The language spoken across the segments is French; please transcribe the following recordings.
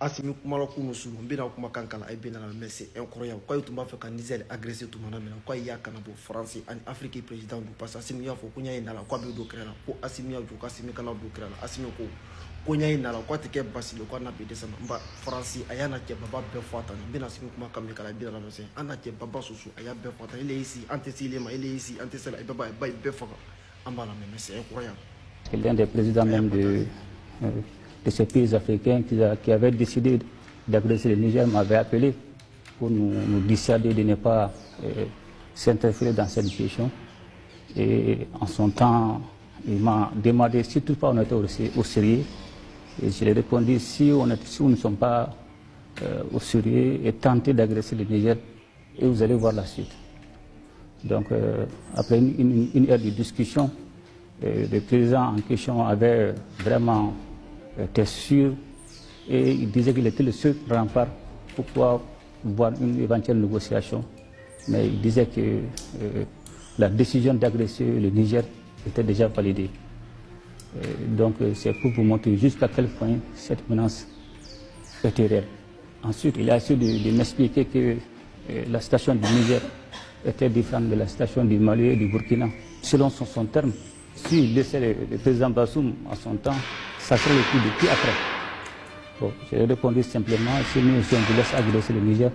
Assimi kumala kunu sulu mbina kuma kankala ay bina la mais c'est incroyable quoi tumba fait kan Niger agressé tout mana mena quoi ya kana bo France en Afrique président du passe Assimi ya fo kunya ina la quoi be do krela ko Assimi ya jo ka Assimi kana do krela Assimi ko kunya ina la quoi te ke basile ko na be desama mba France ayana ke baba be fata mbina Assimi kuma kamne kala bina la mais ana ke baba susu aya be fata il est ici anti-silema il est ici anti-sela et baba be fata ambala mais c'est incroyable. L'un des présidents même de ces pays africains qui avait décidé d'agresser le Niger m'avait appelé pour nous dissuader de ne pas s'interférer dans cette situation. Et en son temps, il m'a demandé si toutefois on était au sérieux. Et je lui ai répondu si nous ne sommes pas au sérieux et tenter d'agresser le Niger, et vous allez voir la suite. Donc après une heure de discussion, le président en question avait vraiment était sûr et il disait qu'il était le seul rempart pour pouvoir voir une éventuelle négociation. Mais il disait que la décision d'agresser le Niger était déjà validée. Donc c'est pour vous montrer jusqu'à quel point cette menace était réelle. Ensuite, il a essayé de m'expliquer que la situation du Niger était différente de la situation du Mali et du Burkina. Selon son terme, s'il laissait le président Bassoum à son temps, ça serait le coup de pied après. Bon, j'ai répondu simplement, si nous vous laisse agresser le Niger,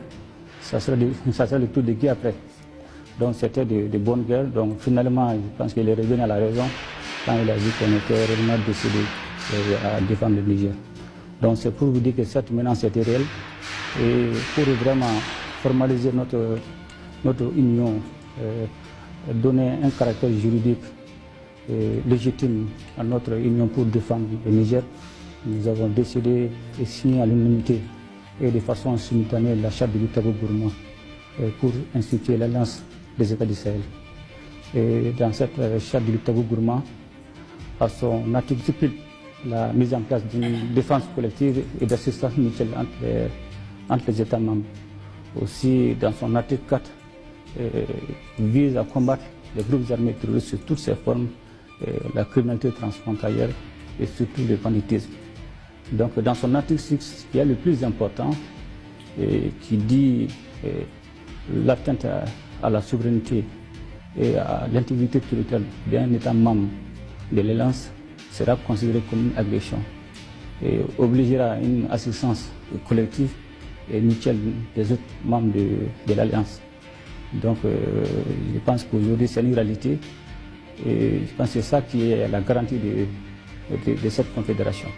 ça serait le coup de pied après. Donc c'était de bonnes guerres. Donc finalement, je pense qu'il est revenu à la raison quand il a dit qu'on était réellement décidé à défendre le Niger. Donc c'est pour vous dire que cette menace était réelle. Et pour vraiment formaliser notre union, donner un caractère juridique légitime à notre union pour défendre le Niger, nous avons décidé de signer à l'unanimité et de façon simultanée la charte de Lutabo-Gourma pour instituer l'Alliance des États du Sahel. Et dans cette charte de Lutabo-Gourma, à son article stipule la mise en place d'une défense collective et d'assistance mutuelle entre les États membres. Aussi, dans son article 4, vise à combattre les groupes armés terroristes sous toutes ses formes, la criminalité transfrontalière et surtout le banditisme. Donc dans son article 6, ce qui est le plus important, qui dit l'atteinte à la souveraineté et à l'intégrité territoriale d'un État membre de l'Alliance sera considéré comme une agression et obligera une assistance collective et mutuelle des autres membres de l'Alliance. Donc je pense qu'aujourd'hui c'est une réalité et je pense que c'est ça qui est la garantie de cette confédération.